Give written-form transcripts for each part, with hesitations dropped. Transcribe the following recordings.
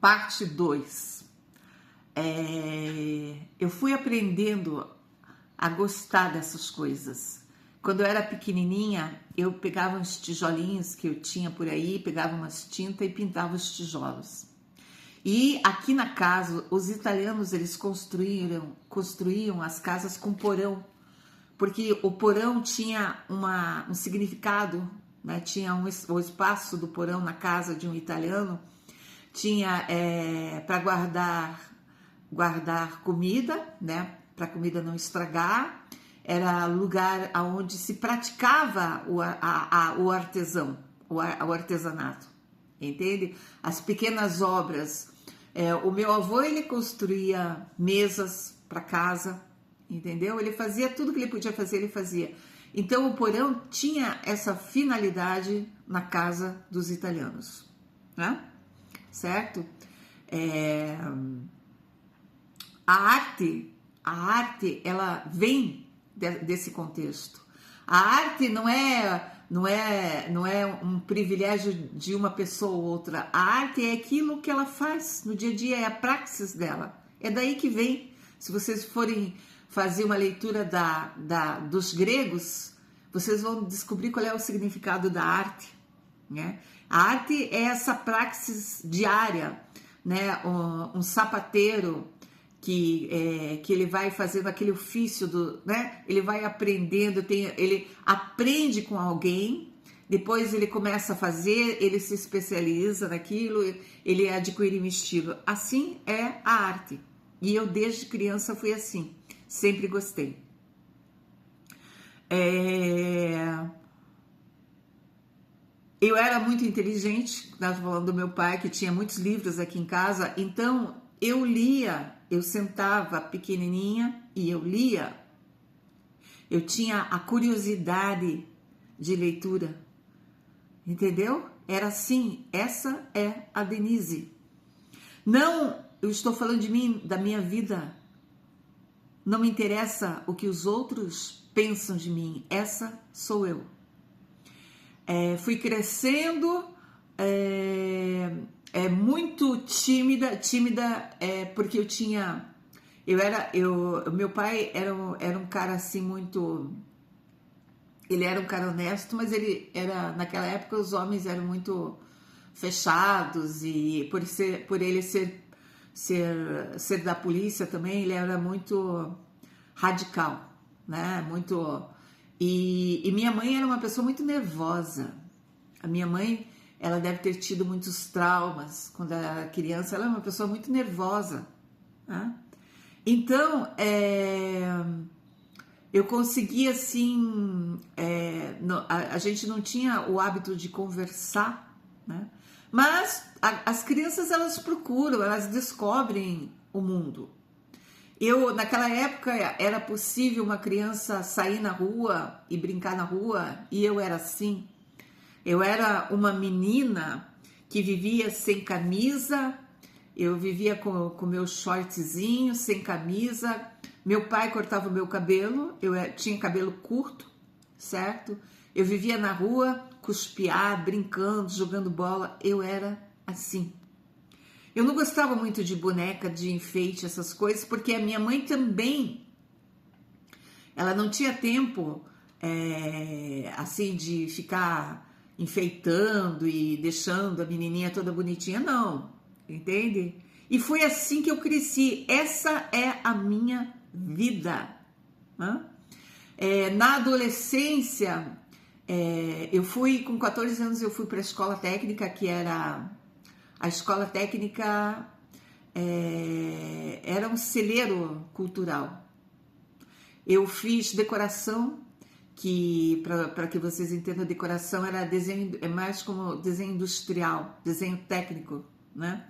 Parte 2. Eu fui aprendendo a gostar dessas coisas. Quando eu era pequenininha, eu pegava uns tijolinhos que eu tinha por aí, pegava umas tintas e pintava os tijolos. E aqui na casa, os italianos, eles construíam as casas com porão, porque o porão tinha um significado, né? Tinha o espaço do porão na casa de um italiano, tinha para guardar comida, né? Para a comida não estragar. Era lugar onde se praticava o artesanato, entende? As pequenas obras. O meu avô, ele construía mesas para casa, entendeu? Ele fazia tudo que ele podia fazer, ele fazia. Então o porão tinha essa finalidade na casa dos italianos, né? Certo? A arte, ela vem desse contexto. A arte não é um privilégio de uma pessoa ou outra. A arte é aquilo que ela faz no dia a dia, é a praxis dela. É daí que vem. Se vocês forem fazer uma leitura dos gregos, vocês vão descobrir qual é o significado da arte, né? A arte é essa praxis diária, né? Um sapateiro que ele vai fazendo aquele ofício né? Ele vai aprendendo, ele aprende com alguém, depois ele começa a fazer, ele se especializa naquilo, ele adquire um estilo. Assim é a arte. E eu desde criança fui assim, sempre gostei. Eu era muito inteligente, estava falando do meu pai, que tinha muitos livros aqui em casa, então eu lia, eu sentava pequenininha e eu lia. Eu tinha a curiosidade de leitura, entendeu? Era assim, essa é a Denise. Não, eu estou falando de mim, da minha vida. Não me interessa o que os outros pensam de mim, essa sou eu. Fui crescendo, muito tímida, porque meu pai era um cara assim muito, ele era um cara honesto, mas naquela época os homens eram muito fechados, e por ele ser da polícia também, ele era muito radical, né? E minha mãe era uma pessoa muito nervosa. A minha mãe, ela deve ter tido muitos traumas quando ela era criança. Ela é uma pessoa muito nervosa, né? Então, eu conseguia assim, a gente não tinha o hábito de conversar, né? Mas as crianças, elas procuram, elas descobrem o mundo. Naquela época, era possível uma criança sair na rua e brincar na rua, e eu era assim. Eu era uma menina que vivia sem camisa, eu vivia com meu shortzinho, sem camisa. Meu pai cortava o meu cabelo, eu tinha cabelo curto, certo? Eu vivia na rua, cuspiar, brincando, jogando bola, eu era assim. Eu não gostava muito de boneca, de enfeite, essas coisas, porque a minha mãe também, ela não tinha tempo, assim, de ficar enfeitando e deixando a menininha toda bonitinha, não, entende? E foi assim que eu cresci, essa é a minha vida, né? Na adolescência, com 14 anos eu fui para a escola técnica, que era... A escola técnica era um celeiro cultural. Eu fiz decoração, que para que vocês entendam, decoração era desenho, mais como desenho industrial, desenho técnico, né?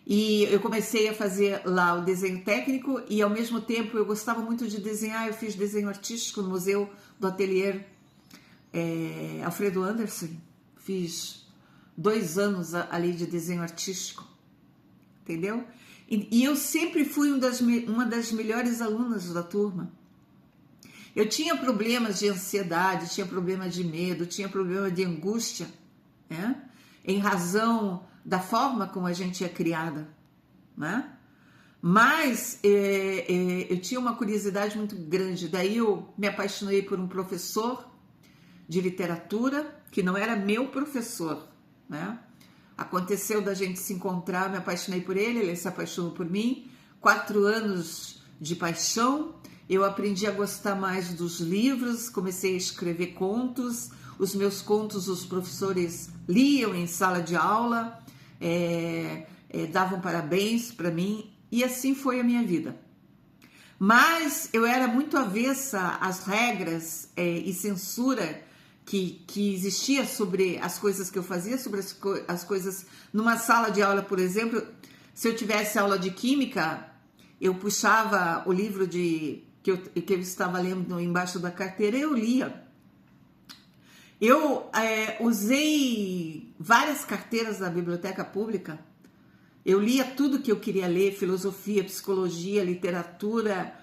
E eu comecei a fazer lá o desenho técnico e ao mesmo tempo eu gostava muito de desenhar. Eu fiz desenho artístico no Museu do Atelier Alfredo Anderson. Fiz 2 anos ali de desenho artístico, entendeu? E eu sempre fui uma das melhores alunas da turma. Eu tinha problemas de ansiedade, tinha problema de medo, tinha problema de angústia, né? Em razão da forma como a gente é criada, né? Mas eu tinha uma curiosidade muito grande, daí eu me apaixonei por um professor de literatura, que não era meu professor, né? Aconteceu da gente se encontrar, me apaixonei por ele, ele se apaixonou por mim, 4 anos de paixão, eu aprendi a gostar mais dos livros, comecei a escrever contos, os meus contos os professores liam em sala de aula, davam parabéns para mim, e assim foi a minha vida. Mas eu era muito avessa às regras e censura que existia sobre as coisas que eu fazia, sobre as coisas. Numa sala de aula, por exemplo, se eu tivesse aula de química, eu puxava o livro que eu estava lendo embaixo da carteira e eu lia. Eu usei várias carteiras da biblioteca pública. Eu lia tudo que eu queria ler, filosofia, psicologia, literatura,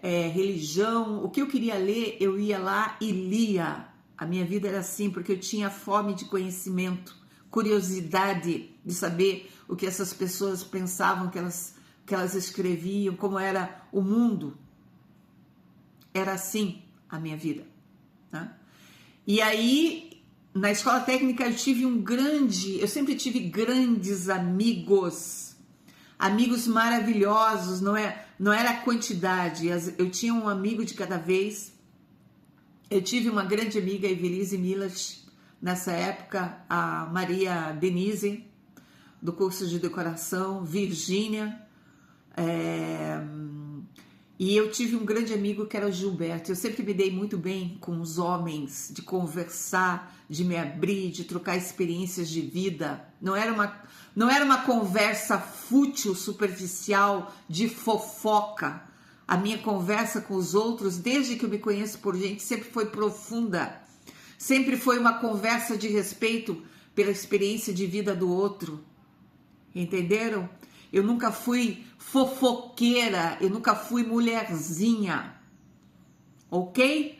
religião. O que eu queria ler, eu ia lá e lia. A minha vida era assim, porque eu tinha fome de conhecimento, curiosidade de saber o que essas pessoas pensavam, que elas escreviam, como era o mundo. Era assim a minha vida, né? E aí, na escola técnica, eu sempre tive grandes amigos maravilhosos, não era a quantidade, eu tinha um amigo de cada vez. Eu tive uma grande amiga, Evelise Milas, nessa época, a Maria Denise, do curso de decoração, Virgínia, e eu tive um grande amigo que era o Gilberto. Eu sempre me dei muito bem com os homens, de conversar, de me abrir, de trocar experiências de vida. Não era uma conversa fútil, superficial, de fofoca. A minha conversa com os outros, desde que eu me conheço por gente, sempre foi profunda. Sempre foi uma conversa de respeito pela experiência de vida do outro. Entenderam? Eu nunca fui fofoqueira, eu nunca fui mulherzinha, ok?